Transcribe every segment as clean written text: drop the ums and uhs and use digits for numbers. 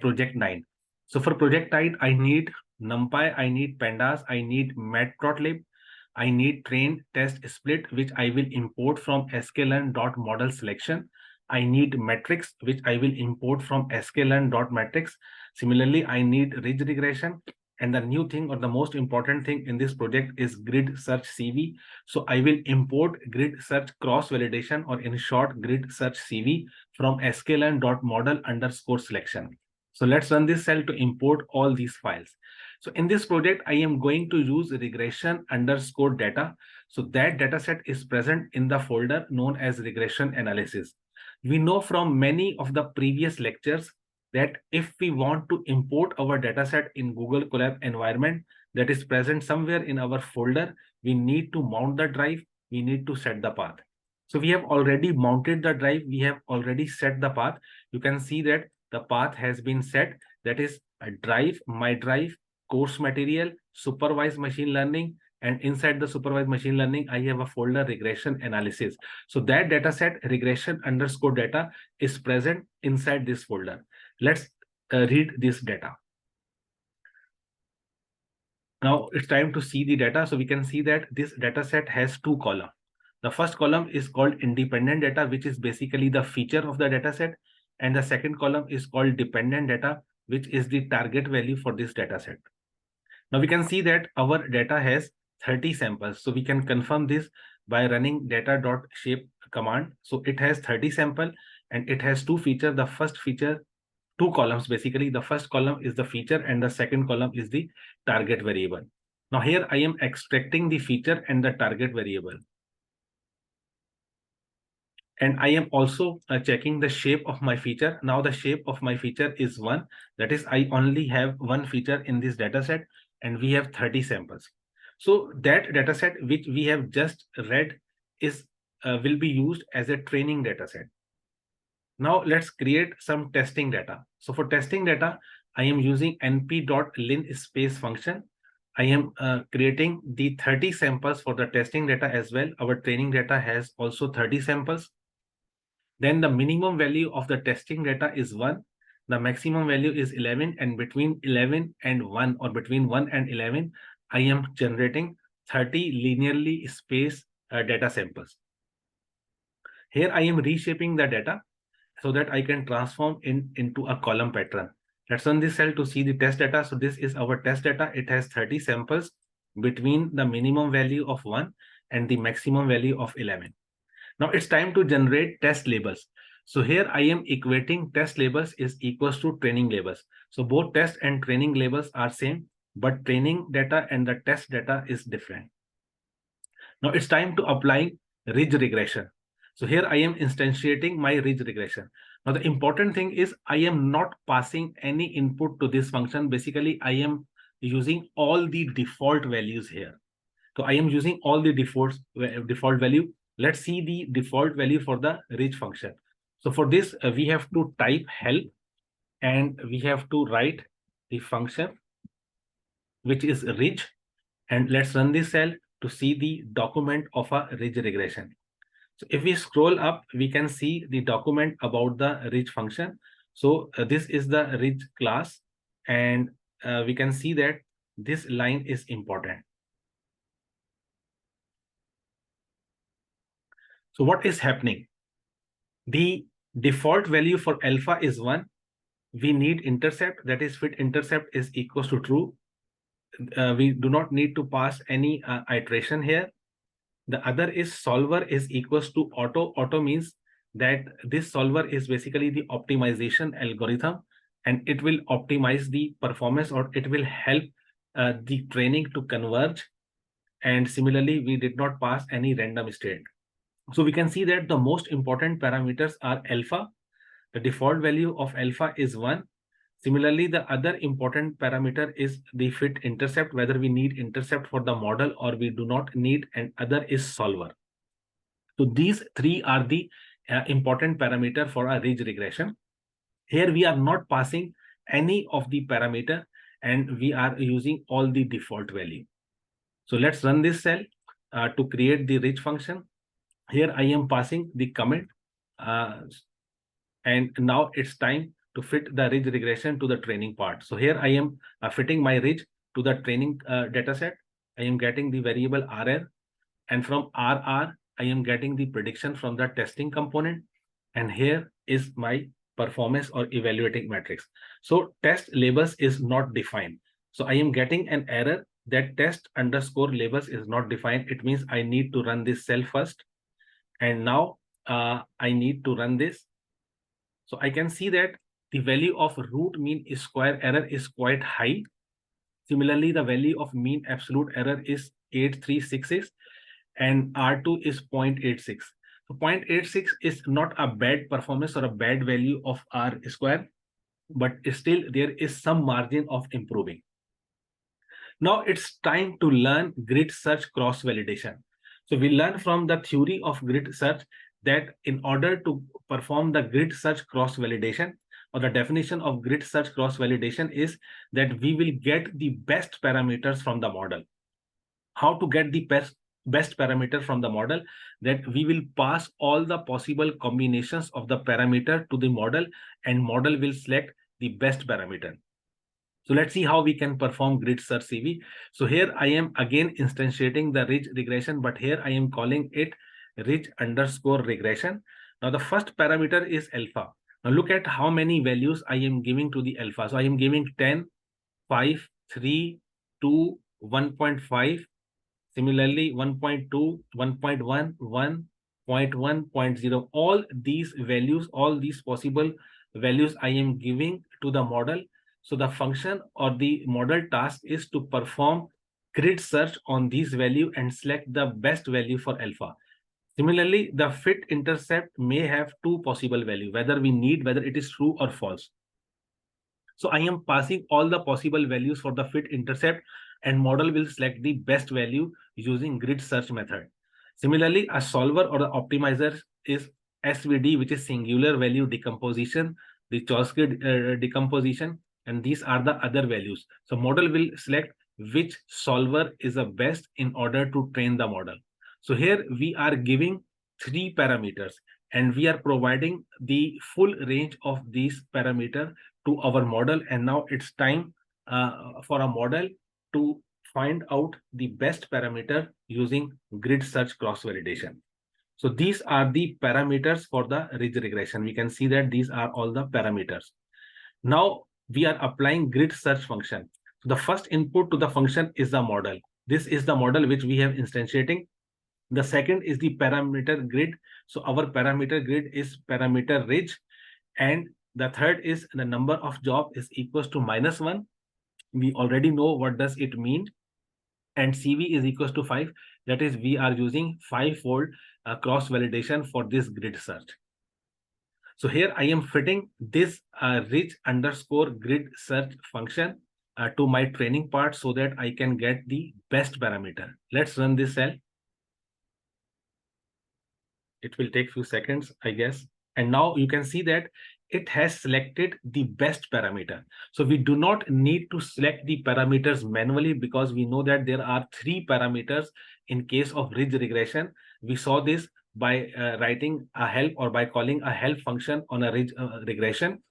project 9. So for project 9, I need NumPy, I need Pandas, I need Matplotlib, I need train test split, which I will import from sklearn.model selection. I need metrics, which I will import from sklearn.metrics. Similarly, I need ridge regression. And the new thing, or the most important thing in this project, is grid search CV. So I will import grid search cross validation, or in short, grid search CV, from sklearn.model_selection. So let's run this cell to import all these files. So in this project, I am going to use regression_data. So that data set is present in the folder known as regression analysis. We know from many of the previous lectures that if we want to import our dataset in Google Colab environment that is present somewhere in our folder, we need to mount the drive, we need to set the path. So we have already mounted the drive, we have already set the path. You can see that the path has been set, that is a drive, my drive, course material, supervised machine learning, and inside the supervised machine learning, I have a folder regression analysis. So that dataset regression_data is present inside this folder. Let's read this data. Now it's time to see the data. So we can see that this data set has two columns. The first column is called independent data, which is basically the feature of the data set. And the second column is called dependent data, which is the target value for this data set. Now we can see that our data has 30 samples. So we can confirm this by running data.shape command. So it has 30 samples and it has two features. The first feature, two columns basically. The first column is the feature and the second column is the target variable. Now here I am extracting the feature and the target variable. And I am also checking the shape of my feature. Now the shape of my feature is 1. That is, I only have one feature in this data set and we have 30 samples. So that data set which we have just read is will be used as a training data set. Now let's create some testing data. So for testing data, I am using np.linspace function. I am creating the 30 samples for the testing data as well. Our training data has also 30 samples. Then the minimum value of the testing data is 1. The maximum value is 11. And between 11 and 1, or between 1 and 11, I am generating 30 linearly spaced data samples. Here I am reshaping the data so that I can transform into a column pattern. Let's run this cell to see the test data. So this is our test data. It has 30 samples between the minimum value of 1 and the maximum value of 11. Now it's time to generate test labels. So here I am equating test labels is equals to training labels. So both test and training labels are same, but training data and the test data is different. Now it's time to apply ridge regression. So here I am instantiating my ridge regression. Now the important thing is I am not passing any input to this function. Basically, I am using all the default values here. So I am using all the default value. Let's see the default value for the ridge function. So for this, we have to type help and we have to write the function, which is ridge. And let's run this cell to see the document of a ridge regression. So if we scroll up, we can see the document about the ridge function. So this is the ridge class, and we can see that this line is important. So what is happening? The default value for alpha is 1. We need intercept, that is fit intercept is equals to true. We do not need to pass any iteration here. The other is solver is equals to auto. Auto means that this solver is basically the optimization algorithm, and it will optimize the performance, or it will help the training to converge. And similarly, we did not pass any random state. So we can see that the most important parameters are alpha. The default value of alpha is 1. Similarly, the other important parameter is the fit intercept, whether we need intercept for the model or we do not need, and other is solver. So these three are the important parameter for a ridge regression. Here we are not passing any of the parameter and we are using all the default value. So let's run this cell to create the ridge function. Here I am passing the commit and now it's time to fit the ridge regression to the training part. So here I am fitting my ridge to the training data set. I am getting the variable RR, and from RR, I am getting the prediction from the testing component. And here is my performance or evaluating matrix. So test labels is not defined. So I am getting an error that test underscore labels is not defined. It means I need to run this cell first. And now I need to run this. So I can see that the value of root mean square error is quite high. Similarly, the value of mean absolute error is 8366 and R2 is 0.86. So 0.86 is not a bad performance or a bad value of R square, but still there is some margin of improving. Now it's time to learn grid search cross-validation. So we learn from the theory of grid search that in order to perform the grid search cross-validation, or the definition of grid search cross-validation is that we will get the best parameters from the model. How to get the best parameter from the model? That we will pass all the possible combinations of the parameter to the model, and model will select the best parameter. So let's see how we can perform grid search CV. So here I am again instantiating the ridge regression, but here I am calling it ridge underscore regression. Now the first parameter is alpha. Now look at how many values I am giving to the alpha. So I am giving 10, 5, 3, 2, 1.5. Similarly, 1.2, 1.1, 1, 0.1, 0.0. All these values, all these possible values I am giving to the model. So the function or the model task is to perform grid search on these value and select the best value for alpha. Similarly, the fit intercept may have two possible value, whether it is true or false. So I am passing all the possible values for the fit intercept, and model will select the best value using grid search method. Similarly, a solver or the optimizer is SVD, which is singular value decomposition, the Chomsky decomposition, and these are the other values. So model will select which solver is the best in order to train the model. So here we are giving 3 parameters, and we are providing the full range of these parameters to our model. And now it's time for a model to find out the best parameter using grid search cross-validation. So these are the parameters for the ridge regression. We can see that these are all the parameters. Now we are applying grid search function. So the first input to the function is the model. This is the model which we have instantiating. The second is the parameter grid. So our parameter grid is parameter ridge. And the third is the number of job is equals to -1. We already know what does it mean. And CV is equals to 5. That is, we are using 5-fold cross validation for this grid search. So here I am fitting this ridge underscore grid search function to my training part so that I can get the best parameter. Let's run this cell. It will take few seconds, I guess. And now you can see that it has selected the best parameter. So we do not need to select the parameters manually, because we know that there are 3 parameters in case of ridge regression. We saw this by writing a help or by calling a help function on a ridge regression.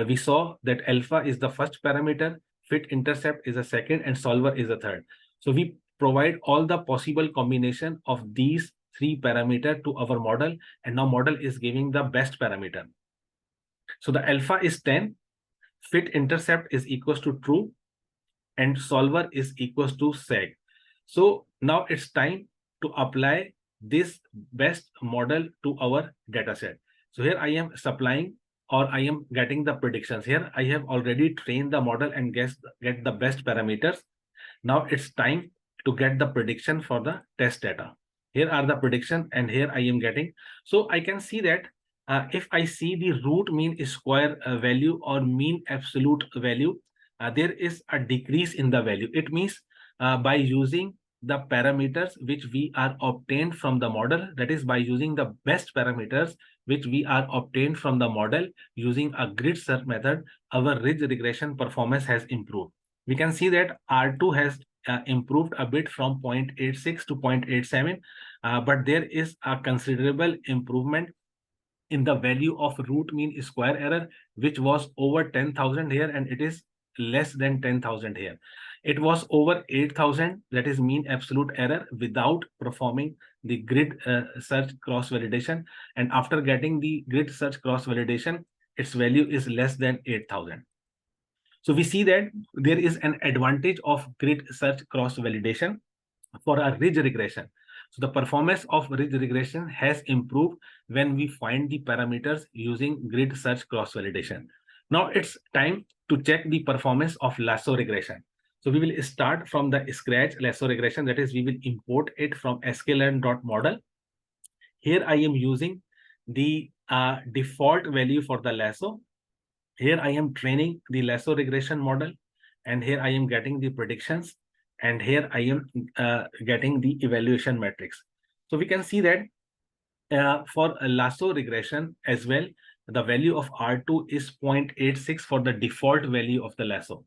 We saw that alpha is the first parameter, fit intercept is the second, and solver is the third. So we provide all the possible combination of these 3 parameters to our model, and now model is giving the best parameter. So the alpha is 10, fit intercept is equals to true, and solver is equals to seg. So now it's time to apply this best model to our data set. So here I am supplying, or I am getting the predictions. Here I have already trained the model and get the best parameters. Now it's time to get the prediction for the test data. Here are the prediction, and here I am getting. So I can see that if I see the root mean square value or mean absolute value, there is a decrease in the value. It means by using the parameters which we are obtained from the model, that is by using the best parameters which we are obtained from the model using a grid search method, our ridge regression performance has improved. We can see that R2 has improved a bit from 0.86 to 0.87, but there is a considerable improvement in the value of root mean square error, which was over 10,000 here, and it is less than 10,000 here. It was over 8,000, that is mean absolute error, without performing the grid search cross validation. And after getting the grid search cross validation, its value is less than 8,000. So we see that there is an advantage of grid search cross validation for a ridge regression. So the performance of ridge regression has improved when we find the parameters using grid search cross validation. Now it's time to check the performance of lasso regression. So we will start from the scratch lasso regression, that is we will import it from sklearn.model. Here I am using the default value for the lasso. Here I am training the lasso regression model, and here I am getting the predictions, and here I am getting the evaluation metrics. So we can see that for a lasso regression as well, the value of R2 is 0.86 for the default value of the lasso.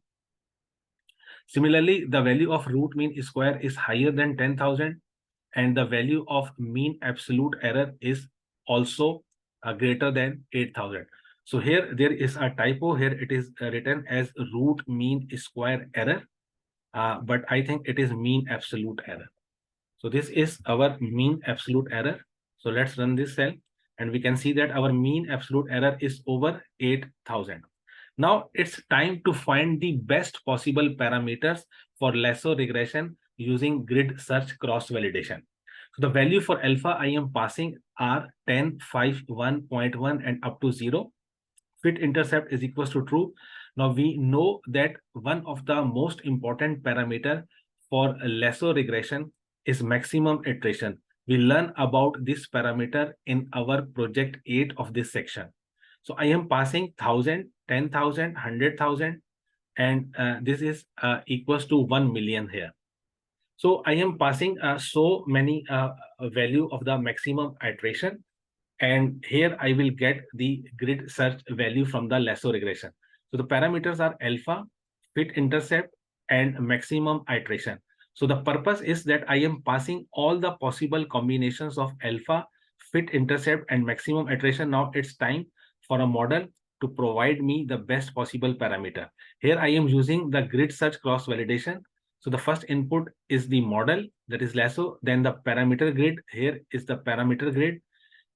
Similarly, the value of root mean square is higher than 10,000, and the value of mean absolute error is also greater than 8,000. So here there is a typo. Here it is written as root mean square error, but I think it is mean absolute error. So this is our mean absolute error. So let's run this cell, and we can see that our mean absolute error is over 8,000. Now it's time to find the best possible parameters for lasso regression using grid search cross validation. So the value for alpha I am passing are 10, 5, 1.1 and up to 0. Fit intercept is equals to true. Now we know that one of the most important parameter for lasso regression is maximum iteration. We learn about this parameter in our project 8 of this section. So I am passing 1,000, 10,000, 100,000, and this is equals to 1 million here. So I am passing so many value of the maximum iteration, and here I will get the grid search value from the lasso regression. So the parameters are alpha, fit intercept, and maximum iteration. So the purpose is that I am passing all the possible combinations of alpha, fit intercept, and maximum iteration. Now it's time for a model to provide me the best possible parameter. Here I am using the grid search cross validation. So the first input is the model, that is lasso, then the parameter grid. Here is the parameter grid.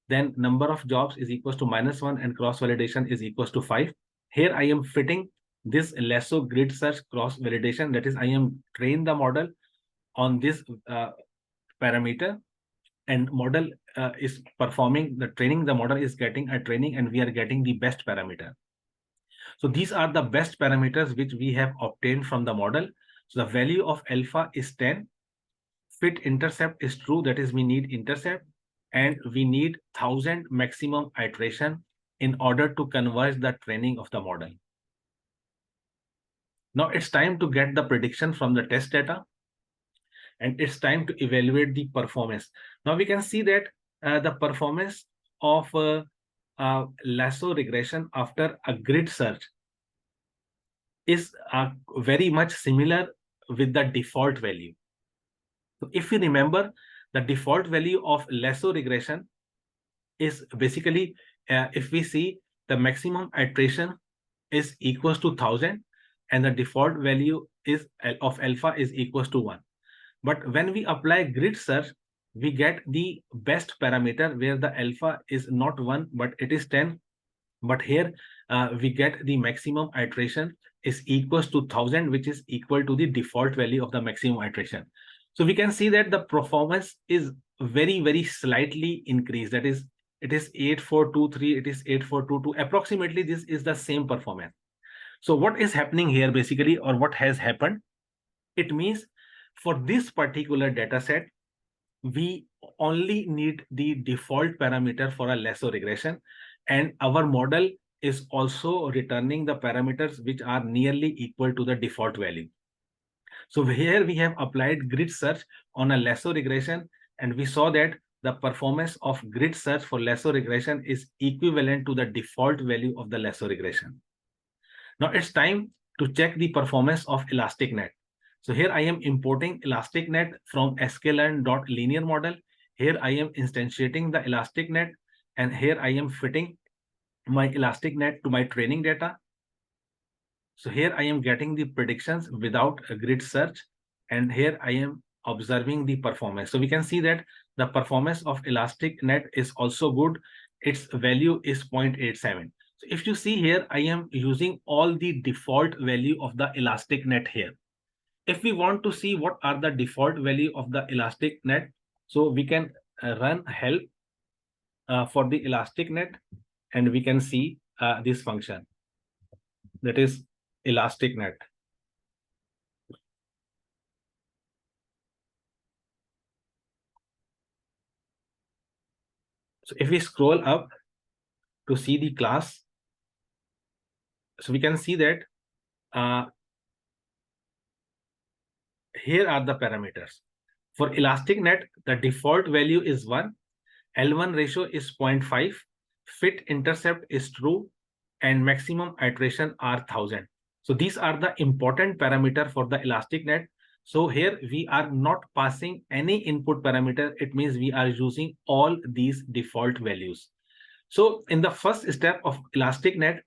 Then number of jobs is equals to -1 and cross validation is equals to 5. Here I am fitting this lasso grid search cross validation, that is I am train the model on this parameter, and model is performing the training. The model is getting a training, and we are getting the best parameter. So these are the best parameters which we have obtained from the model. So the value of alpha is 10. Fit intercept is true, that is we need intercept, and we need 1,000 maximum iteration in order to converge the training of the model. Now it's time to get the prediction from the test data, and it's time to evaluate the performance. Now we can see that the performance of lasso regression after a grid search is very much similar with the default value. So if you remember, the default value of lasso regression is basically, if we see, the maximum iteration is equals to 1,000, and the default value is of alpha is equals to 1. But when we apply grid search, we get the best parameter where the alpha is not 1, but it is 10. But here we get the maximum iteration is equals to 1,000, which is equal to the default value of the maximum iteration. So we can see that the performance is very, very slightly increased. That is, it is 8,423, it is 8,422. Approximately, this is the same performance. So what is happening here basically, or what has happened? It means for this particular data set, we only need the default parameter for a lasso regression, and our model is also returning the parameters which are nearly equal to the default value. So here we have applied grid search on a lasso regression, and we saw that the performance of grid search for lasso regression is equivalent to the default value of the lasso regression. Now it's time to check the performance of ElasticNet. So here I am importing ElasticNet from sklearn.linear model. Here I am instantiating the ElasticNet, and here I am fitting my elastic net to my training data. So here I am getting the predictions without a grid search, and here I am observing the performance. So we can see that the performance of elastic net is also good. Its value is 0.87. So if you see here, I am using all the default value of the elastic net here. If we want to see what are the default value of the elastic net, so we can run help for the elastic net, and we can see this function, that is elastic net. So if we scroll up to see the class, so we can see that here are the parameters. For elastic net, the default value is 1, L1 ratio is 0.5, fit intercept is true, and maximum iteration are 1000. So these are the important parameter for the elastic net. So here we are not passing any input parameter. It means we are using all these default values. So in the first step of elastic net,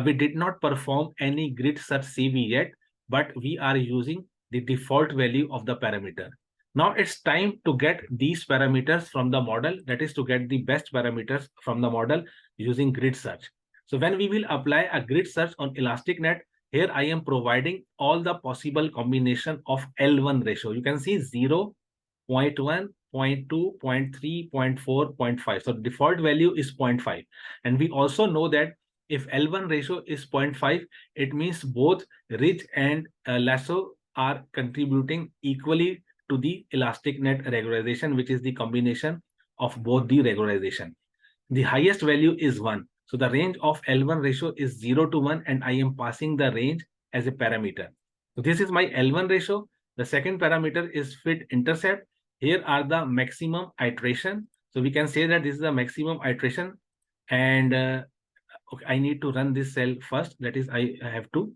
we did not perform any grid search CV yet, but we are using the default value of the parameter. Now it's time to get these parameters from the model, that is to get the best parameters from the model using grid search. So when we will apply a grid search on elastic net, here I am providing all the possible combination of L1 ratio. You can see 0, 0.1, 0.2, 0.3, 0.4, 0.5. So default value is 0.5. And we also know that if L1 ratio is 0.5, it means both ridge and lasso are contributing equally to the elastic net regularization, which is the combination of both the regularization. The highest value is 1. So the range of L1 ratio is 0 to 1, and I am passing the range as a parameter. So this is my L1 ratio. The second parameter is fit intercept. Here are the maximum iteration. So we can say that this is the maximum iteration, and okay, I need to run this cell first. That is, I have to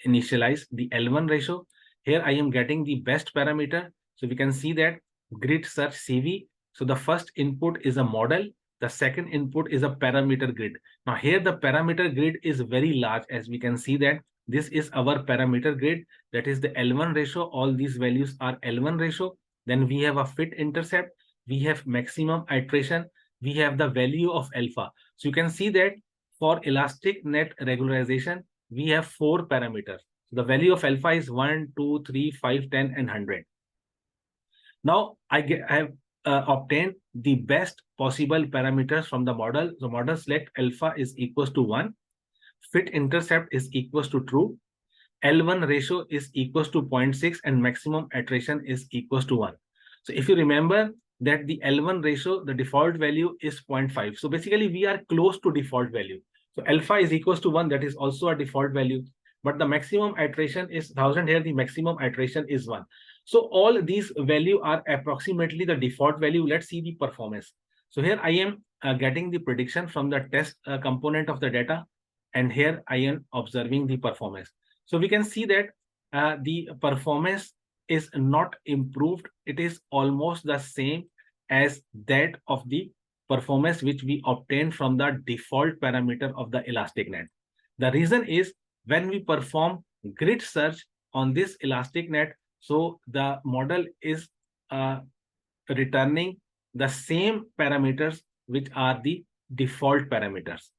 initialize the L1 ratio. Here I am getting the best parameter. So we can see that grid search CV. So the first input is a model. The second input is a parameter grid. Now here the parameter grid is very large, as we can see that this is our parameter grid. That is the L1 ratio. All these values are L1 ratio. Then we have a fit intercept. We have maximum iteration. We have the value of alpha. So you can see that for elastic net regularization, we have 4 parameters. So the value of alpha is 1, 2, 3, 5, 10, and 100. Now I have obtained the best possible parameters from the model. The model select alpha is equals to 1, fit intercept is equals to true, L1 ratio is equals to 0.6, and maximum iteration is equals to 1. So if you remember that the L1 ratio, the default value is 0.5. So basically we are close to default value. So alpha is equals to 1, that is also a default value. But the maximum iteration is 1000. Here the maximum iteration is 1. So all these value are approximately the default value. Let's see the performance. So here I am getting the prediction from the test component of the data, and here I am observing the performance. So we can see that the performance is not improved. It is almost the same as that of the performance which we obtained from the default parameter of the elastic net. The reason is when we perform grid search on this elastic net, so the model is returning the same parameters which are the default parameters.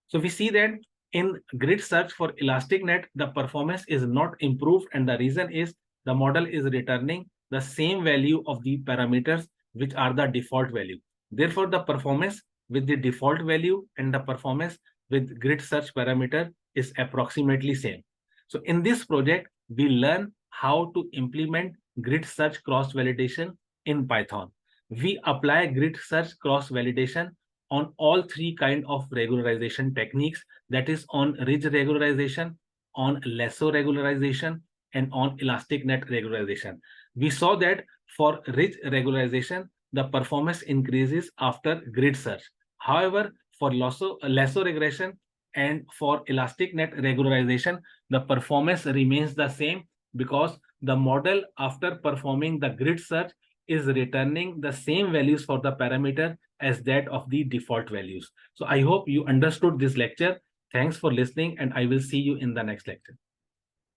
So we see that in grid search for elastic net, the performance is not improved, and the reason is the model is returning the same value of the parameters which are the default value. Therefore, the performance with the default value and the performance with grid search parameter is approximately same. So in this project, we learn how to implement grid search cross validation in Python. We apply grid search cross validation on all 3 kinds of regularization techniques, that is on ridge regularization, on lasso regularization, and on elastic net regularization. We saw that for ridge regularization, the performance increases after grid search. However, for lasso regression and for elastic net regularization, the performance remains the same because the model, after performing the grid search, is returning the same values for the parameter as that of the default values. So I hope you understood this lecture. Thanks for listening, and I will see you in the next lecture.